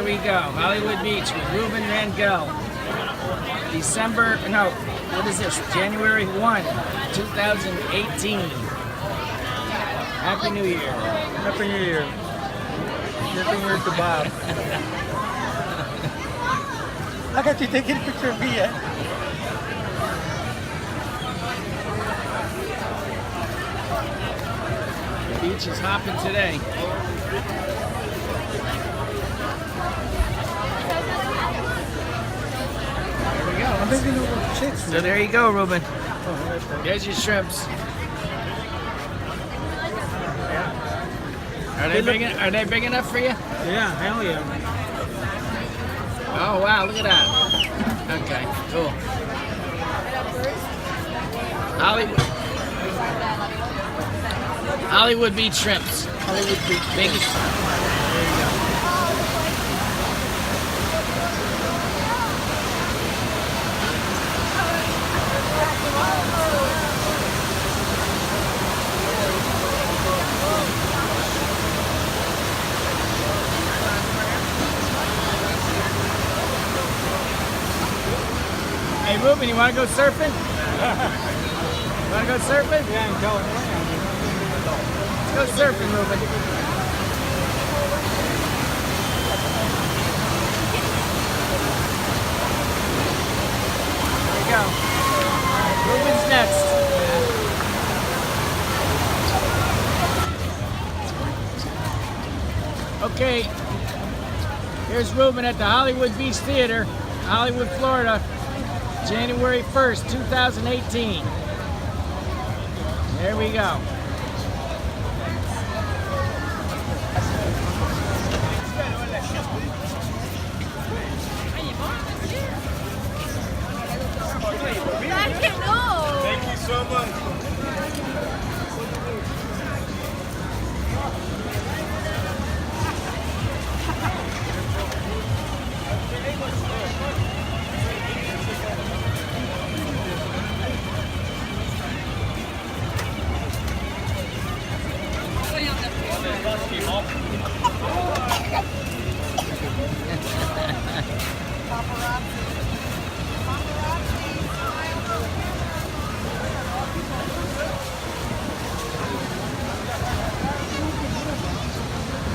we go. Hollywood Beach with Ruben Rangel. What is this? January 1, 2018. Happy New Year. Happy New Year. Happy New Year to Bob. I got you taking a picture of me, eh? The beach is hopping today. I'm making little chicks. So there you go, Ruben. There's your shrimps. Are they big enough for you? Yeah, hell yeah. Oh wow, look at that. Okay, cool. Hollywood Beach shrimps. Hollywood Beach. Biggest. There you go. Hey Ruben, you want to go surfing? You want to go surfing? Yeah, I'm going. Let's go surfing, Ruben. There you go. Ruben's next. Okay, here's Ruben at the Hollywood Beach Theater, Hollywood, Florida. January 1st, 2018. There we go. Thank you so much.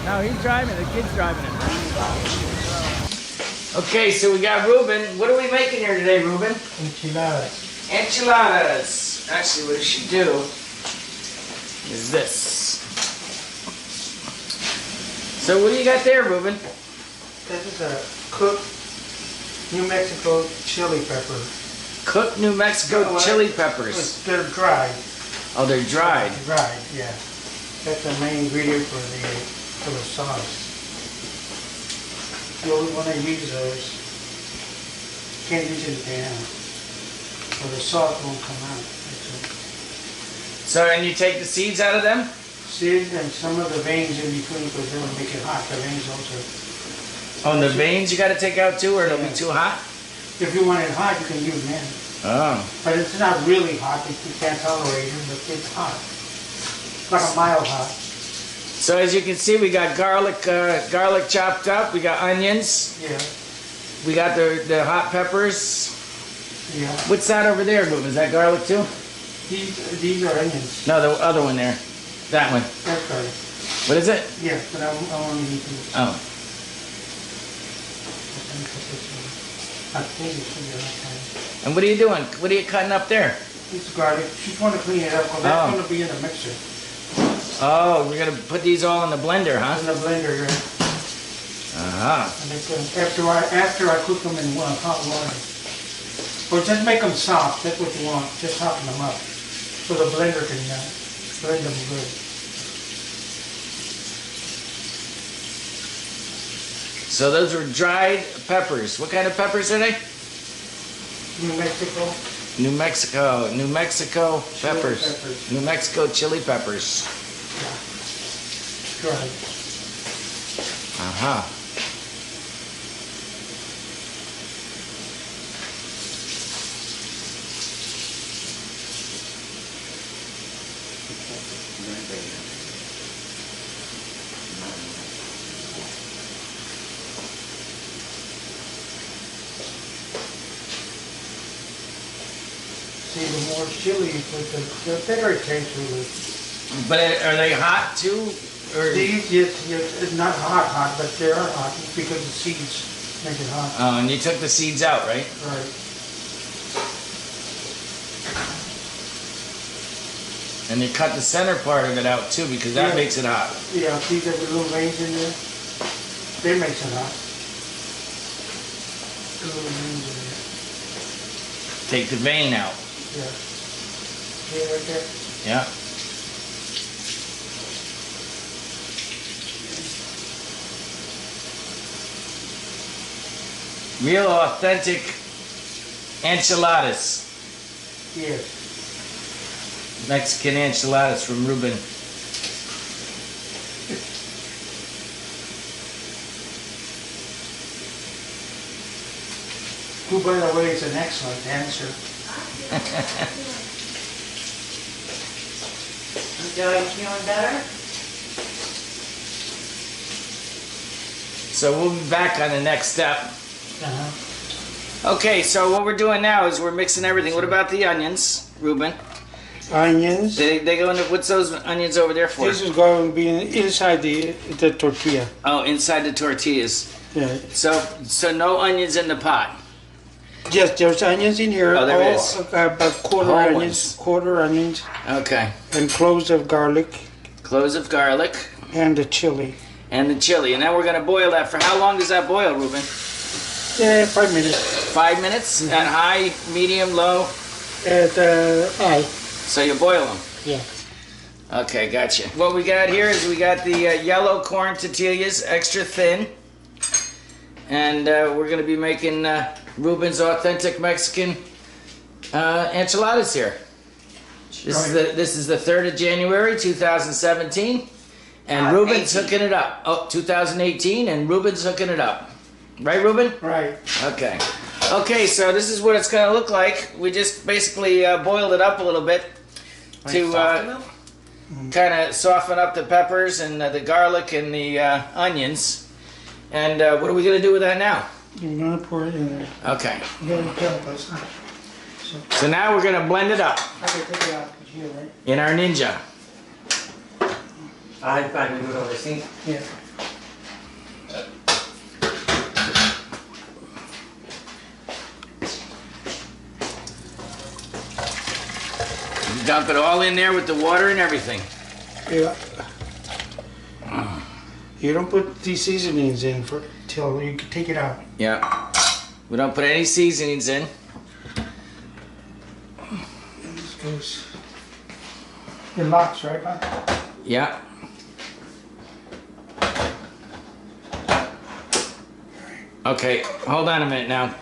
No, he's driving. The kid's driving it. Okay, so we got Ruben. What are we making here today, Ruben? Enchiladas. Enchiladas. Actually, what we should do is this. So what do you got there, Ruben? This is a cooked New Mexico chili pepper. Cooked New Mexico chili peppers. They're dried. Oh, they're dried. Dried, yeah. That's the main ingredient for the sauce. You always want to use those. Can't use it in the pan, or the sauce won't come out. So, and you take the seeds out of them? Seeds and some of the veins in between, because they'll make it hot. The veins also. Oh, and the veins you got to take out too, or it'll be too hot? If you want it hot, you can use them. Oh. But it's not really hot. You can't tolerate it, but it's hot. Like a mild hot. So as you can see, we got garlic chopped up. We got onions. Yeah. We got the hot peppers. Yeah. What's that over there, Ruben? Is that garlic too? These are onions. No, the other one there. That one. That's garlic. What is it? Yeah, but I want to eat these. Oh. I think it should be okay. And what are you doing? What are you cutting up there? It's garlic. Just want to clean it up, because that's going to be in the mixer. Oh, we're gonna put these all in the blender, huh? In the blender, yeah. Uh-huh. And after I cook them in hot water. Or just make them soft. That's what you want. Just soften them up, so the blender can blend them good. So those are dried peppers. What kind of peppers are they? New Mexico. New Mexico peppers. New Mexico chili peppers. Yeah. Dried. Uh-huh. the more chili you put, the better it tastes with it. But are they hot too? Or? These, yes, it's not hot, but they are hot because the seeds make it hot. Oh, and you took the seeds out, right? Right. And you cut the center part of it out too because that makes it hot. Yeah, see the little veins in there? They make it hot. The little veins in there. Take the vein out. Yeah. See it right there? Yeah. Real authentic enchiladas. Yes. Mexican enchiladas from Ruben. Who, by the way, is an excellent dancer. Joey, feeling better? So we'll be back on the next step. Uh-huh. Okay, so what we're doing now is we're mixing everything. What about the onions, Ruben? Onions. They go into, what's those onions over there for? This is going to be inside the tortilla. Oh, inside the tortillas. Yeah. So no onions in the pot. Yes, there's onions in here. Oh, there is. About quarter onions, Okay. and cloves of garlic, Cloves of garlic and the chili. and the chili. And then we're going to boil that. For how long does that boil, Ruben? Yeah, 5 minutes. 5 minutes? At high, medium, low? At high. So you boil them? Yeah. Okay, gotcha. What we got here is we got the yellow corn tortillas, extra thin. And we're going to be making Ruben's authentic Mexican enchiladas here. This is the 3rd of January, 2017. And Ruben's hooking it up. Oh, 2018, and Ruben's hooking it up. Right, Ruben? Right. Okay. Okay, so this is what it's going to look like. We just basically boiled it up a little bit to kind of soften up the peppers and the garlic and the onions. And what are we going to do with that now? You're going to pour it in there. Okay. You're going to help us. So now we're going to blend it up Okay, take it out here, right? in our Ninja. I'm fine to do it over, see? Yeah. Dump it all in there with the water and everything. Yeah. You don't put these seasonings in till you can take it out. Yeah. We don't put any seasonings in. And this goes. It locks, right? Huh? Yeah. Okay, hold on a minute now.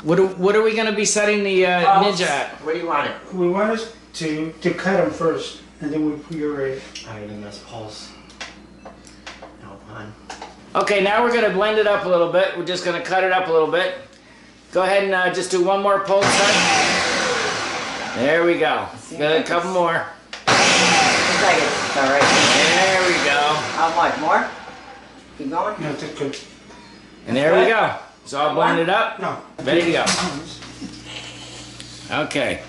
What are we going to be setting the Ninja at? Where do you want it? We want us to cut them first, and then we puree. I need a nice pulse. No pun. Okay, now we're going to blend it up a little bit. We're just going to cut it up a little bit. Go ahead and just do one more pulse cut. There we go. Got a couple more. It's alright. There we go. How much more? Keep going? No, that's good. And there we go. It's all blended up. No. Ready to go. Okay.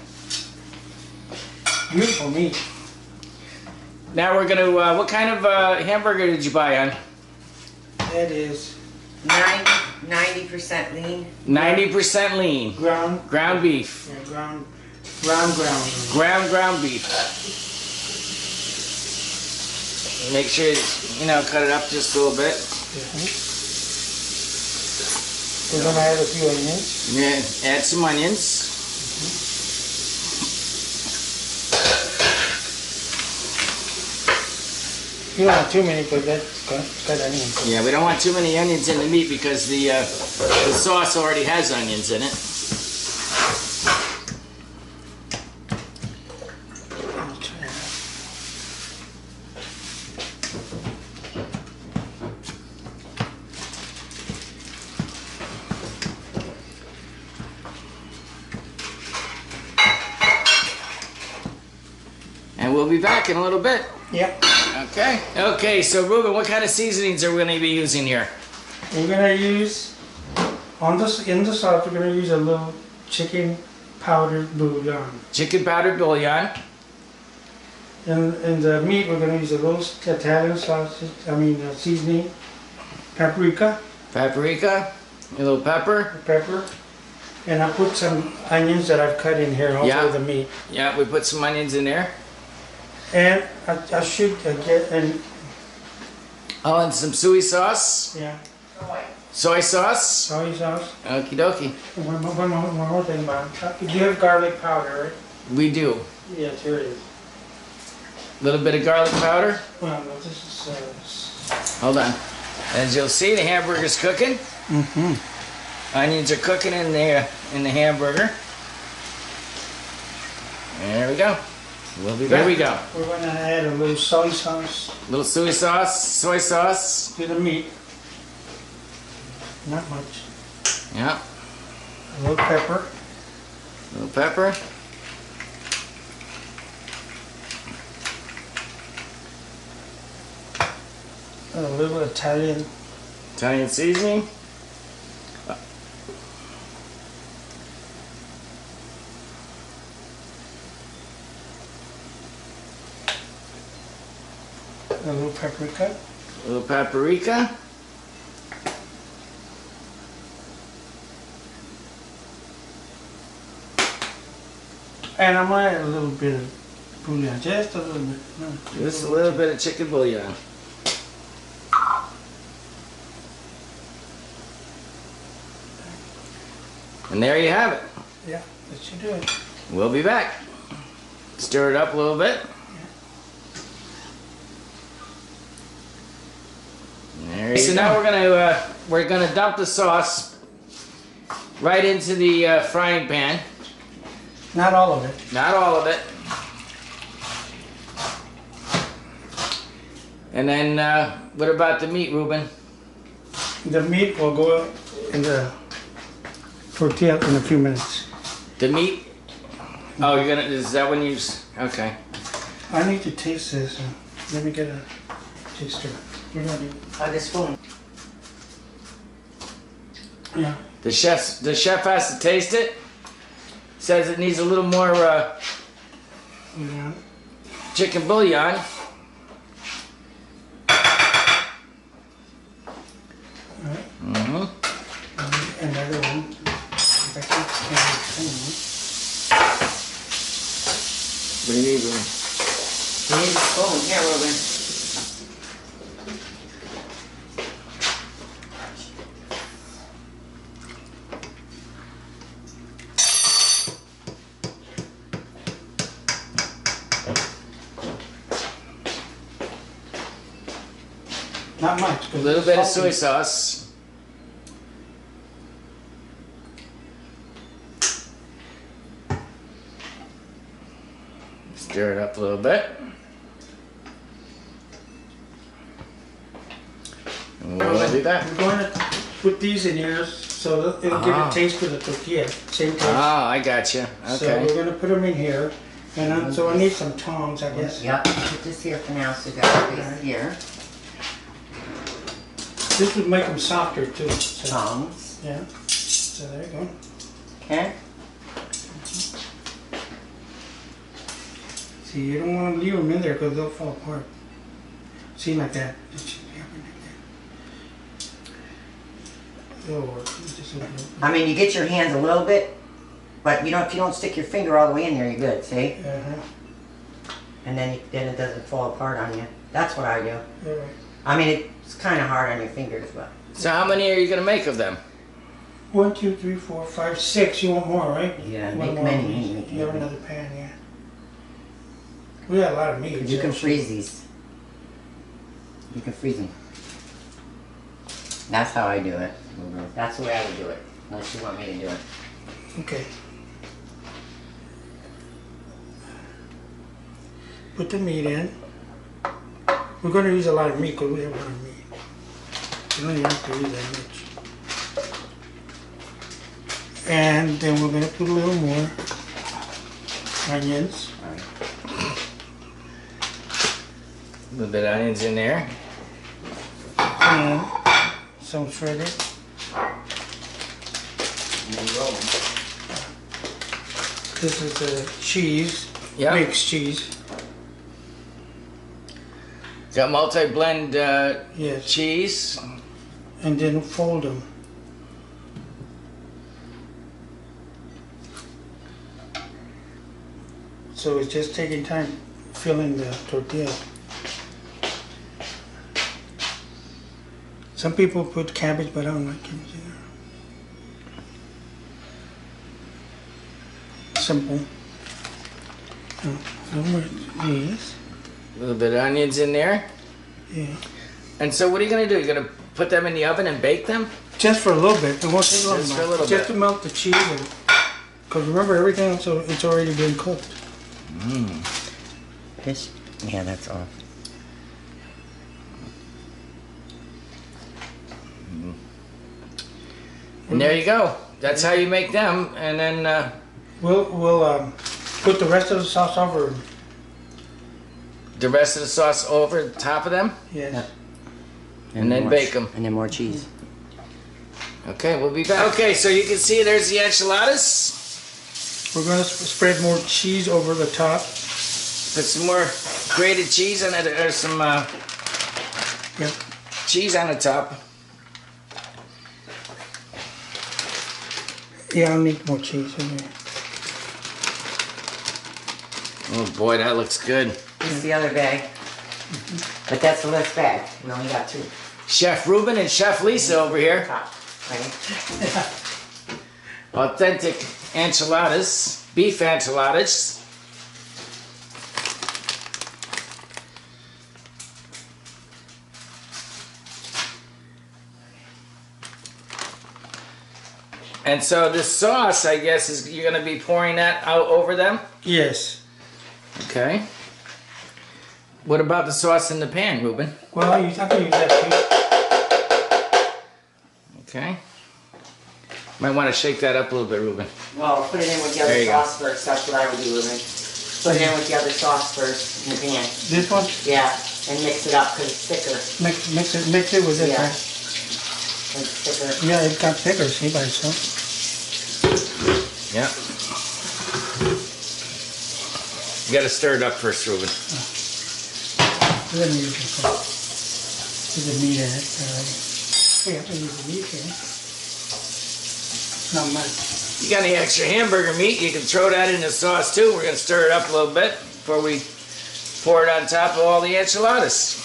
Beautiful meat. Now we're going to, what kind of hamburger did you buy on? That is 90% lean. 90% lean. ground beef. Yeah, Ground beef. Make sure, you know, cut it up just a little bit. Yeah. We're gonna add a few onions. Yeah, add some onions. You don't want too many because that's got onions. Yeah, we don't want too many onions in the meat because the sauce already has onions in it. And we'll be back in a little bit. Yep. Okay. Okay, so Ruben, what kind of seasonings are we going to be using here? We're gonna use in the sauce. We're gonna use a little chicken powdered bouillon. Chicken powdered bouillon. And the meat, we're going to use a little Italian sausage, seasoning, paprika, Paprika. A little pepper. pepper, and I put some onions that I've cut in here also Yeah. with the meat. Yeah, we put some onions in there. And I should get, and Oh, and some soy sauce. yeah, Soy sauce. soy sauce. Okie dokie. And one more thing, Bob. Do you have garlic powder, right? We do. Yes, here it is. A little bit of garlic powder. Well, no, this is, Hold on. As you'll see, the hamburger's cooking. Onions are cooking in the hamburger. There we go. We'll be back. Here we go. we're going to add a little soy sauce Little soy sauce. to the meat. Not much. Yeah. A little pepper. A little pepper. A little Italian Seasoning. a little paprika. A little paprika. And I'm going to add a little bit of bouillon, just a little bit. No, Just a little bit of chicken bouillon. And there you have it. Yeah, that should do it. We'll be back. Stir it up a little bit. There you go. So now we're gonna dump the sauce right into the frying pan. Not all of it. Not all of it. And then what about the meat, Ruben? The meat will go in the tortilla in a few minutes. The meat? Oh, you're gonna, is that when you, okay. I need to taste this. Let me get a taster. We're gonna do. The spoon. Yeah. The chef has to taste it. Says it needs a little more Yeah. chicken bouillon. Mm-hmm. Another one. If I can What do you need, Ruben? You need a spoon. Here, Ruben. Not much. A little bit of soy sauce. Stir it up a little bit. And we'll do that. We're going to put these in here so that it'll give a taste to the tortilla. Same taste. Ah, I gotcha. So Okay. we're going to put them in here. And so I need some tongs, I guess. Yep. Put this here for now, so you got this here. This would make them softer too. So, Tongs. yeah. So there you go. Okay. See, you don't want to leave them in there because they'll fall apart. See, like that. It should be up in there. That'll work. Just open it. I mean, you get your hands a little bit, but you don't. If you don't stick your finger all the way in there, you're good. See? And then it doesn't fall apart on you. That's what I do. All right. I mean, it's kind of hard on your fingers, but. So how many are you gonna make of them? 1, 2, 3, 4, 5, 6. You want more, right? Yeah, One make more. many. You have another pan, yeah. We got a lot of meat. You can so- freeze these. You can freeze them. That's how I do it. That's the way I would do it. Unless you want me to do it. Okay. Put the meat in. We're going to use a lot of meat because we have a lot of meat. You don't even have to use that much. And then we're going to put a little more onions. Alright. A little bit of onions in there. And some shredded. And then roll them. This is the cheese, Yep. mixed cheese. Got multi-blend Yes. cheese. And then fold them. So it's just taking time filling the tortilla. Some people put cabbage, but I don't like cabbage either. Simple. Yes. A little bit of onions in there. Yeah. And so what are you going to do? You're going to put them in the oven and bake them? Just for a little bit. It won't take long. Just for a little Just bit. to melt the cheese. Because remember, everything else, it's already been cooked. This, yeah, that's off. And there you go. That's how you make them. And then We'll put the rest of the sauce over. the rest of the sauce over the top of them. Yes. And then more bake 'em. And then more cheese. Okay, we'll be back. Okay, so you can see there's the enchiladas. We're going to spread more cheese over the top. Put some more grated cheese on it, or some Yep. cheese on the top. Yeah, I'll need more cheese in there. Oh boy, that looks good. This is the other bag. But that's the last bag. We only got 2. Chef Ruben and Chef Lisa over here. Top, right? Authentic enchiladas, beef enchiladas. And so this sauce, I guess, is you're going to be pouring that out over them? Yes. Okay. What about the sauce in the pan, Ruben? Well, I can use that Okay. Might want to shake that up a little bit, Ruben. Well, put it in with the There other you go. sauce first. That's what I would do, Ruben. Put it in with the other sauce first in the pan. too. This one? Yeah, and mix it up because it's thicker. Mix it with this, Yeah. right? It's thicker. Yeah, it got thicker, see, by itself. Yeah. You got to stir it up first, Ruben. Then you can put the meat in it already. Hey, I can use the meat here. Not much. You got any extra hamburger meat, you can throw that in the sauce too. We're going to stir it up a little bit before we pour it on top of all the enchiladas.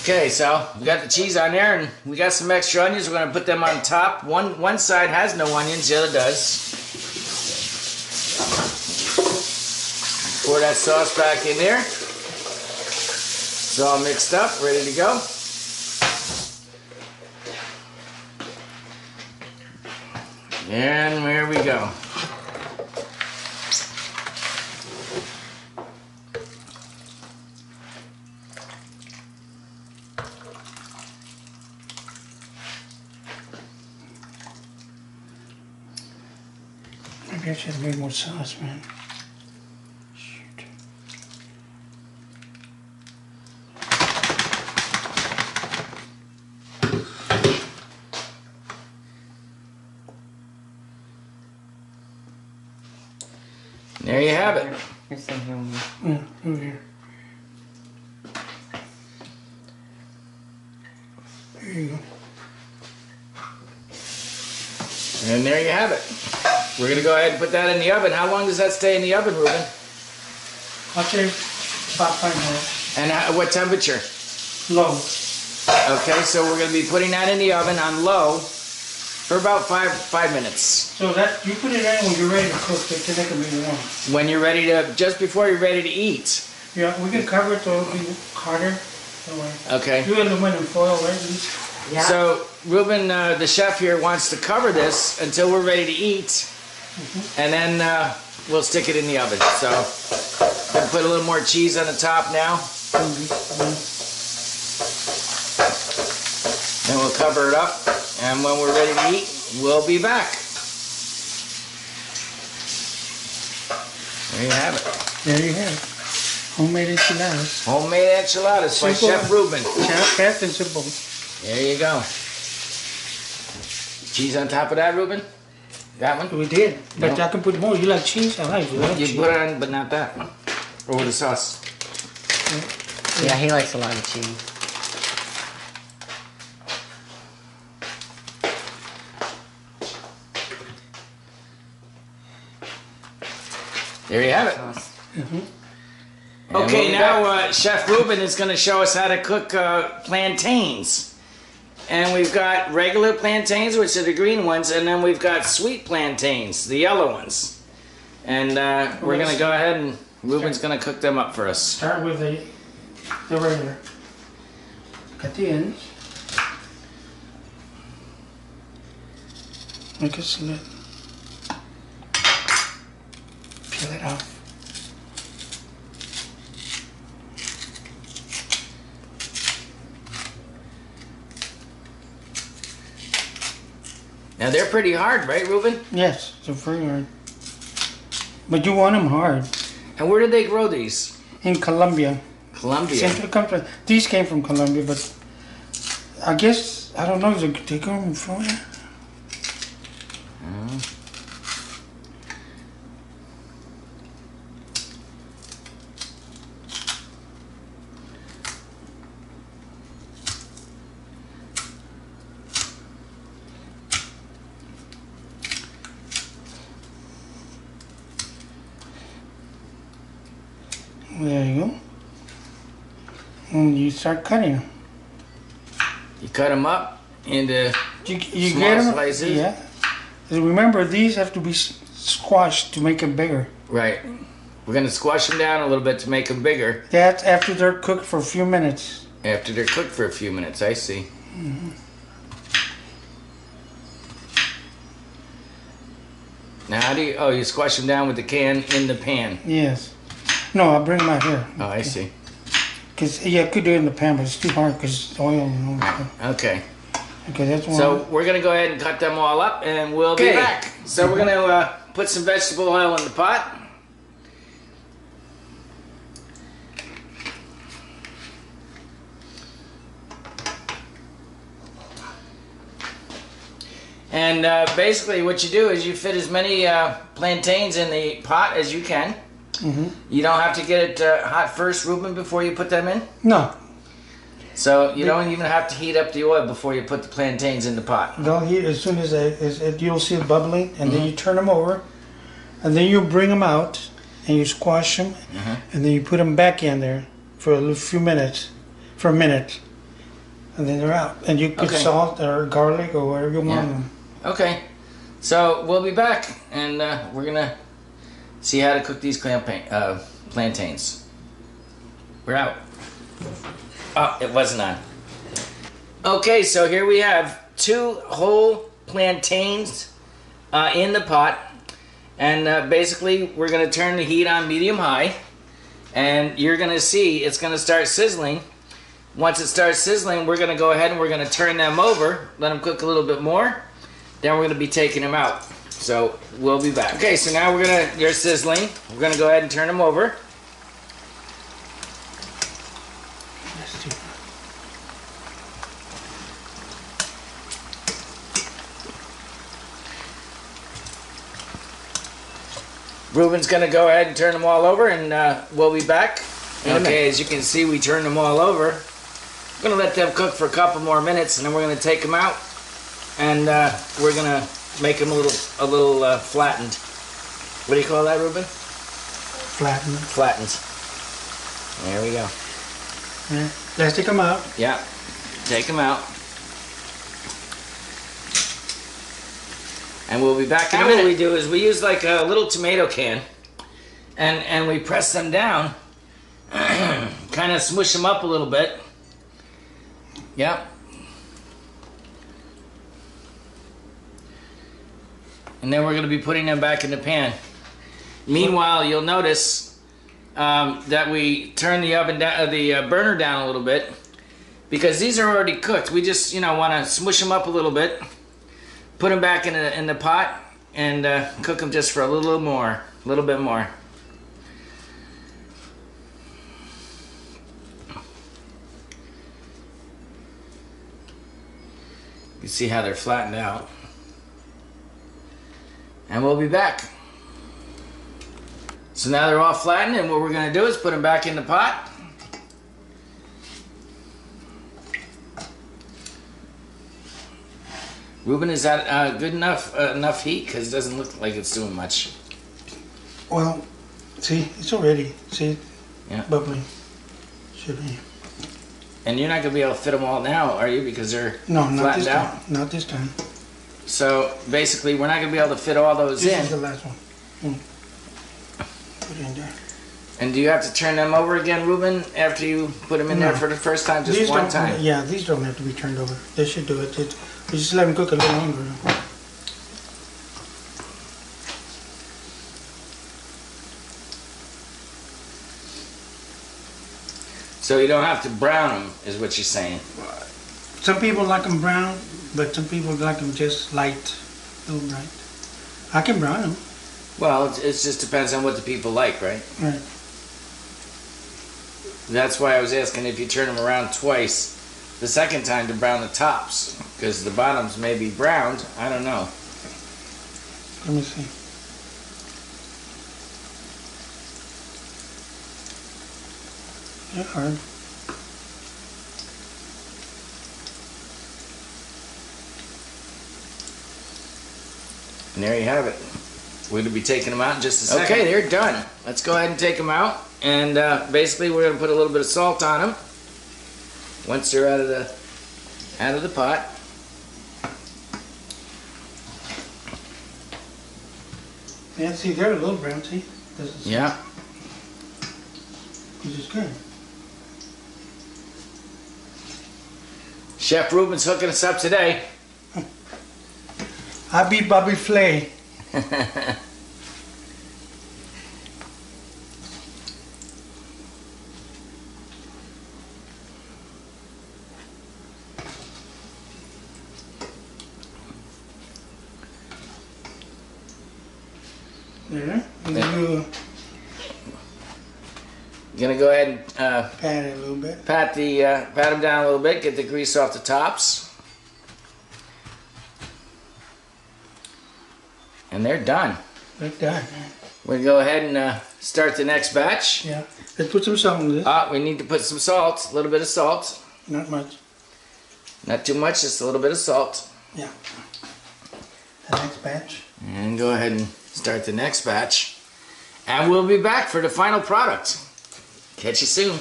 Okay, so we got the cheese on there, and we got some extra onions. We're going to put them on top. One side has no onions, the other does. Pour that sauce back in there. It's all mixed up, ready to go. And there we go. Maybe I should have made more sauce, man. Shoot. There you have it. Here's some here. Yeah, over here. There you go. And there you have it. We're going to go ahead and put that in the oven. How long does that stay in the oven, Ruben? I'll say about 5 minutes. And what temperature? Low. Okay, so we're going to be putting that in the oven on low for about five minutes. So that you put it in when you're ready to cook it, so they can be warm. When you're ready to, just before you're ready to eat. Yeah, we can cover it so it'll be harder. Don't worry. Okay. Do aluminum foil, right? Lisa? Yeah. So Ruben, the chef here, wants to cover this until we're ready to eat, and then we'll stick it in the oven. So we'll put a little more cheese on the top now. Then we'll cover it up, and when we're ready to eat, we'll be back. There you have it. There you have it. Homemade enchiladas. Homemade enchiladas by Simple. Chef Ruben. Fast and simple. There you go. Cheese on top of that, Ruben? That one? We did. But No. I can put more. You like cheese? I like You cheese. put it on, but not that one. Or with the sauce. Yeah, he likes a lot of cheese. There you have it. Mm-hmm. Okay, now Chef Ruben is going to show us how to cook plantains. And we've got regular plantains, which are the green ones, and then we've got sweet plantains, the yellow ones. And we're going to go ahead and Ruben's going to cook them up for us. Start with the regular. Cut the ends. Make a slit. Peel it off. Now they're pretty hard, right, Ruben? Yes, they're very hard. But you want them hard. And where did they grow these? In Colombia. Colombia. These came from Colombia, but I guess, I don't know, they come from Florida? There you go. And you start cutting them. You cut them up into You small get them, slices? yeah. Remember, these have to be squashed to make them bigger. Right. We're going to squash them down a little bit to make them bigger. That's after they're cooked for a few minutes. After they're cooked for a few minutes, I see. Mm-hmm. Now how do you, oh, you squash them down with the can in the pan. Yes. No, I'll bring them out here. Oh, I see. Cause yeah, I could do it in the pan, but it's too hard because it's oil and all that. Okay. Okay, that's one. So we're going to go ahead and cut them all up and we'll be back. So we're going to put some vegetable oil in the pot. And basically what you do is you fit as many plantains in the pot as you can. Mm-hmm. You don't have to get it hot first, Ruben, before you put them in? No, So you don't even have to heat up the oil before you put the plantains in the pot. they'll heat as soon as you'll see it bubbling, and then you turn them over, and then you bring them out, and you squash them, and then you put them back in there for a minute, and then they're out. And you put Okay. salt or garlic or whatever you want Yeah. them. Okay, so we'll be back, and we're gonna see how to cook these plantains. We're out. Oh, it wasn't on. Okay, so here we have 2 whole plantains in the pot, and basically we're gonna turn the heat on medium-high, and you're gonna see it's gonna start sizzling. Once it starts sizzling, we're gonna go ahead and we're gonna turn them over, let them cook a little bit more. Then we're gonna be taking them out. So we'll be back. Okay, so now they're sizzling. We're gonna go ahead and turn them over. Let's do that. Ruben's gonna go ahead and turn them all over, and we'll be back. Okay, as you can see, we turned them all over. I'm gonna let them cook for a couple more minutes, and then we're gonna take them out, and we're gonna make them a little flattened. What do you call that, Ruben? Flatten them. Flattened. There we go. Yeah. Let's take them out. Yeah, take them out. And we'll be back in a minute. What we do is we use like a little tomato can, and we press them down, kind of smush them up a little bit. Yep. And then we're going to be putting them back in the pan. Meanwhile, you'll notice that we turn the oven down, the burner down a little bit, because these are already cooked. We just, want to smush them up a little bit, put them back in the pot, and cook them just for a little bit more. You see how they're flattened out. And we'll be back. So now they're all flattened, and what we're going to do is put them back in the pot. Ruben, is that good enough heat? Because it doesn't look like it's doing much. Well, see, it's already, see, Yeah. bubbling. Should be. And you're not going to be able to fit them all now, are you? Because they're No, not flattened this out? time. Not this time. So basically, we're not going to be able to fit all those This in. is the last one. Put it in there. And do you have to turn them over again, Ruben, after you put them in there No. for the first time? Just These one don't, time? Yeah, these don't have to be turned over. They should do it. You just let them cook a little longer. So you don't have to brown them, is what you're saying. Some people like them brown, but some people like them just light, a little bright. I can brown them. Well, it just depends on what the people like, right? Right. That's why I was asking if you turn them around twice, the second time to brown the tops, because the bottoms may be browned. I don't know. Let me see. Yeah, hard. Mm-hmm. And there you have it. We're going to be taking them out in just a second. Okay, they're done. Let's go ahead and take them out. And basically, we're going to put a little bit of salt on them once they're out of the pot. Yeah, see, they're a little brown, see? This is, Yeah. Which is good. Chef Ruben's hooking us up today. I beat Bobby Flay. There. And then you Gonna go ahead and pat it a little bit. pat them down a little bit, get the grease off the tops. And they're done. Like that. We're gonna go ahead and start the next batch. Yeah. Let's put some salt in this. We need to put some salt, a little bit of salt. Not much. Not too much, just a little bit of salt. Yeah. The next batch. And go ahead and start the next batch. And we'll be back for the final product. Catch you soon.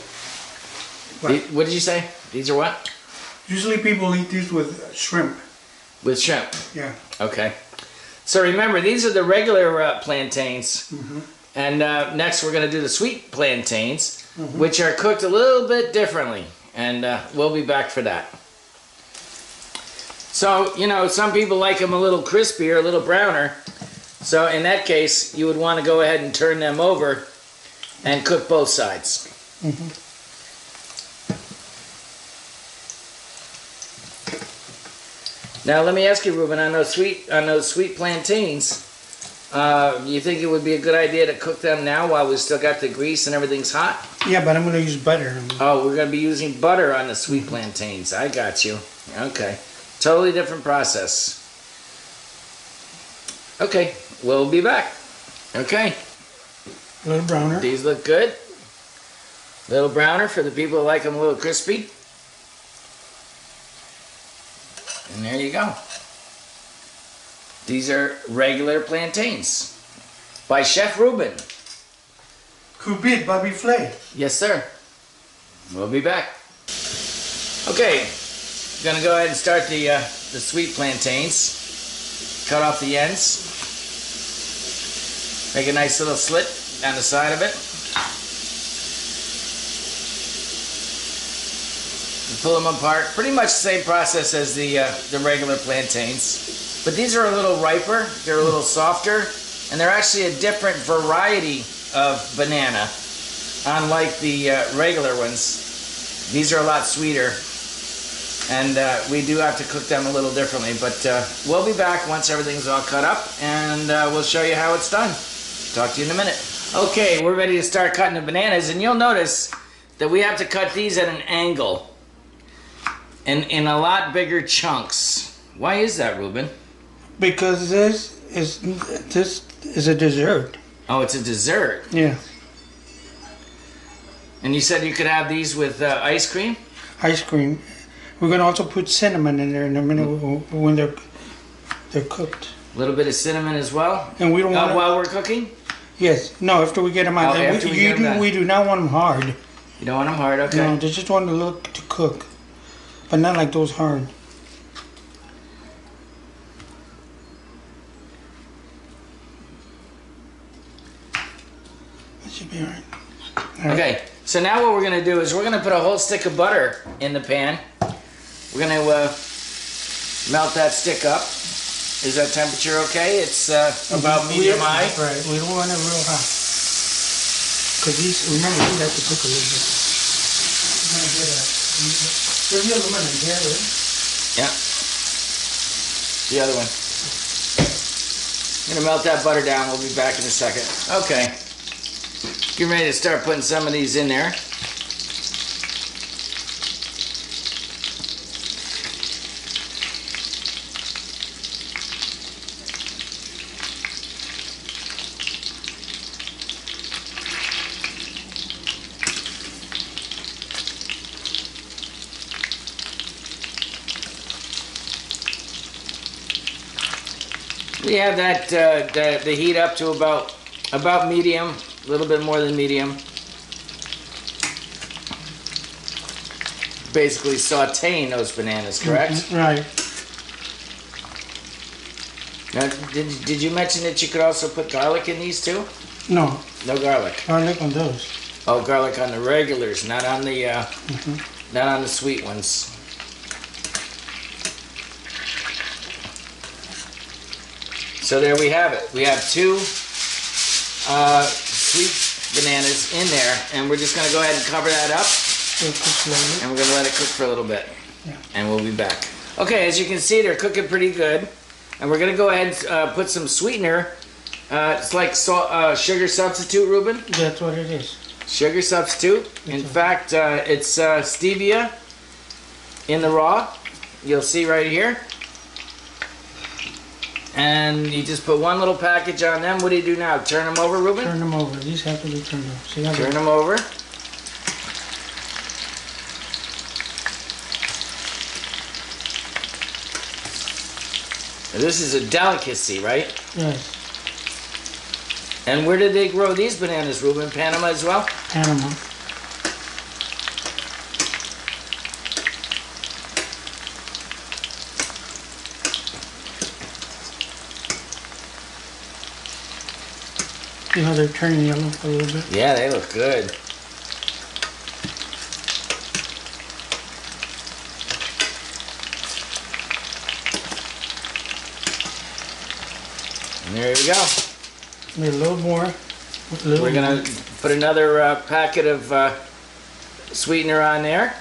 What did you say? These are what? Usually people eat these with shrimp. With shrimp. Yeah. Okay. So remember, these are the regular plantains. Mm-hmm. And next we're going to do the sweet plantains, which are cooked a little bit differently. And we'll be back for that. So, you know, some people like them a little crispier, a little browner. So in that case, you would want to go ahead and turn them over and cook both sides. Mm-hmm. Now let me ask you, Ruben, on those sweet plantains, you think it would be a good idea to cook them now while we still got the grease and everything's hot? Yeah, but I'm going to use butter. Oh, we're going to be using butter on the sweet plantains. I got you. Okay. Totally different process. Okay, we'll be back. Okay. A little browner. These look good. A little browner for the people who like them a little crispy. And there you go. These are regular plantains by Chef Ruben. Who beat Bobby Flay? Yes, sir. We'll be back. Okay, gonna go ahead and start the sweet plantains. Cut off the ends. Make a nice little slit down the side of it. And pull them apart. Pretty much the same process as the regular plantains. But these are a little riper, they're a little softer, and they're actually a different variety of banana. Unlike the regular ones, these are a lot sweeter. And we do have to cook them a little differently, but we'll be back once everything's all cut up, and we'll show you how it's done. Talk to you in a minute. Okay, we're ready to start cutting the bananas, and you'll notice that we have to cut these at an angle and in a lot bigger chunks. Why is that, Ruben? Because this is a dessert. Oh, it's a dessert. Yeah. And you said you could have these with ice cream? Ice cream. We're gonna also put cinnamon in there in a minute when they're cooked. A little bit of cinnamon as well? And we don't want while we're cooking? Yes. No, after we get them out. Oh, after we get them done. We do not want them hard. You don't want them hard? Okay. No, they just want to cook. But not like those hard. That should be alright. Okay, so now what we're going to do is we're going to put a whole stick of butter in the pan. We're going to melt that stick up. Is that temperature okay? It's about medium high? Right, we don't want it real hot. Because remember, these have to cook a little bit. There's the other one in here, right? Yeah. The other one. I'm going to melt that butter down. We'll be back in a second. Okay. Get ready to start putting some of these in there. We have that the heat up to about medium, a little bit more than medium. Basically sauteing those bananas, correct? Mm-hmm. Right. Now, did you mention that you could also put garlic in these too? No. No garlic. Garlic on those. Oh, garlic on the regulars, not on the not on the sweet ones. So there we have it. We have two sweet bananas in there, and we're just going to go ahead and cover that up. And we're going to let it cook for a little bit. Yeah. And we'll be back. Okay, as you can see, they're cooking pretty good. And we're going to go ahead and put some sweetener. It's like sugar substitute, Ruben? That's what it is. Sugar substitute. In fact, it's stevia in the raw. You'll see right here. And you just put one little package on them. What do you do now? Turn them over, Ruben? Turn them over. These have to be turned over. See how Turn them over. This is a delicacy, right? Yes. And where did they grow these bananas, Ruben? Panama as well? Panama. See how they're turning yellow a little bit? Yeah, they look good. And there we go. Maybe a little more. We're going to put another packet of sweetener on there.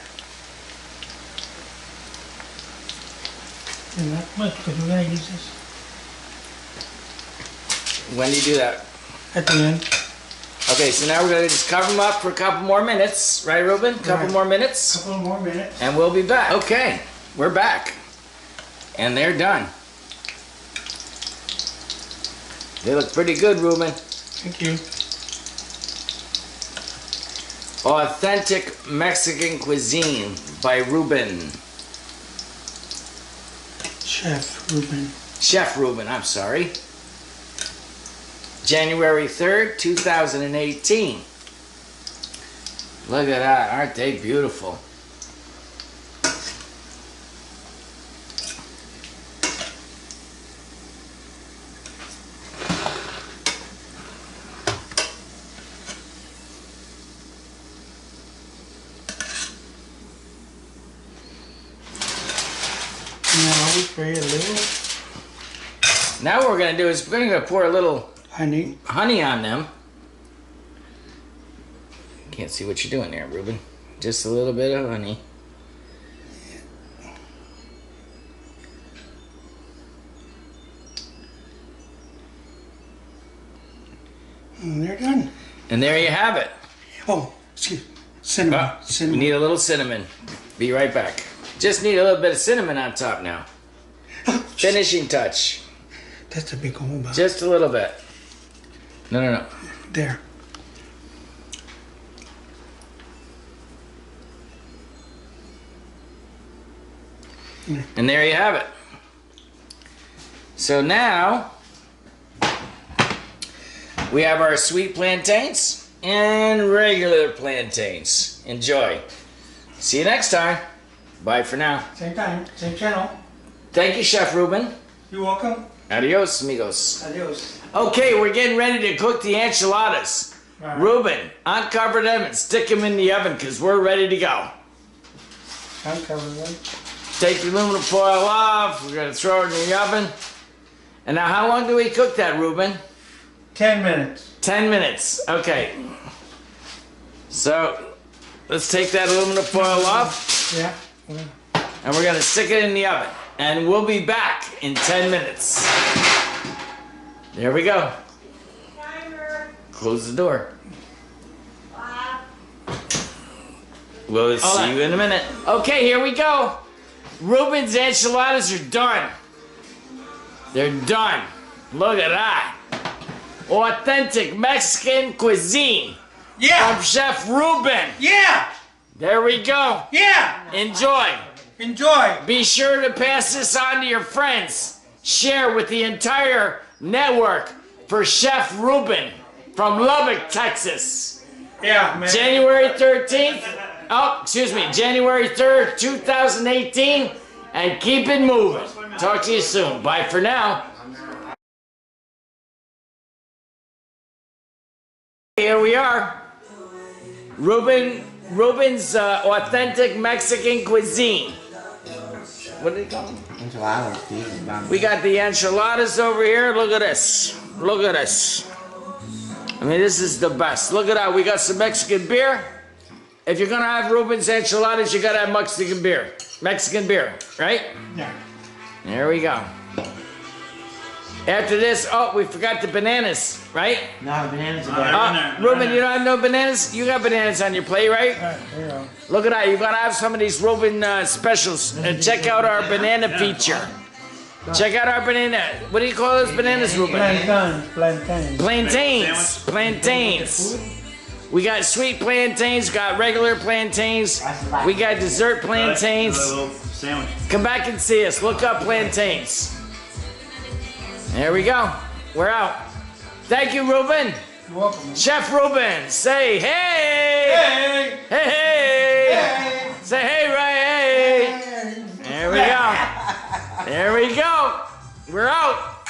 And not much, because we're going to use this When do you do that? at the end. Okay, so now we're going to just cover them up for a couple more minutes. Right, Ruben? Couple more minutes. Couple more minutes. And we'll be back. Okay, we're back. And they're done. They look pretty good, Ruben. Thank you. Authentic Mexican Cuisine by Ruben. Chef Ruben. Chef Ruben, I'm sorry. January 3rd, 2018. Look at that, aren't they beautiful? Now we spray a little Now what we're going to do is we're going to pour a little honey. honey on them. Can't see what you're doing there, Ruben. Just a little bit of honey. And they're done. And there you have it. Oh, excuse me. Cinnamon. We Cinnamon. need a little cinnamon. Be right back. Just need a little bit of cinnamon on top now. Finishing touch. That's a big hole, Bob. Just a little bit. No. There. And there you have it. So now we have our sweet plantains and regular plantains. Enjoy. See you next time. Bye for now. Same time, same channel. Thank you, Chef Ruben. You're welcome. Adios, amigos. Adios. Okay, we're getting ready to cook the enchiladas. Right. Ruben, uncover them and stick them in the oven because we're ready to go. Uncover them. Take the aluminum foil off. We're going to throw it in the oven. And now how long do we cook that, Ruben? 10 minutes. 10 minutes. Okay. So let's take that aluminum foil off. Yeah. And we're going to stick it in the oven. And we'll be back in 10 minutes. There we go. Timer. Close the door. We'll see you in a minute. Okay, here we go. Ruben's enchiladas are done. They're done. Look at that. Authentic Mexican cuisine. Yeah. From Chef Ruben. Yeah. There we go. Yeah. Enjoy. Enjoy. Be sure to pass this on to your friends. Share with the entire network for Chef Ruben from Lubbock, Texas. Yeah, man. January 13th. Oh, excuse me. January 3rd, 2018. And keep it moving. Talk to you soon. Bye for now. Here we are. Ruben's authentic Mexican cuisine. What do they call them? Enchiladas. We got the enchiladas over here. Look at this. Look at this. I mean, this is the best. Look at that. We got some Mexican beer. If you're gonna have Ruben's enchiladas, you gotta have Mexican beer. Mexican beer, right? Yeah. There we go. After this, oh, we forgot the bananas, right? No, bananas are there. Ruben, you don't have no bananas? You got bananas on your plate, right? There you go. Look at that. You gotta have some of these Ruben specials. Check out our banana feature. Check out our banana. What do you call those bananas, Ruben? Plantains. Plantains. Plantains. We got sweet plantains, got regular plantains, we got dessert plantains. Come back and see us. Look up plantains. There we go. We're out. Thank you, Ruben. You're welcome. Chef Ruben, say hey. Hey. Hey, hey. Hey. Say hey, Ray. Hey. There we go. There we go. We're out.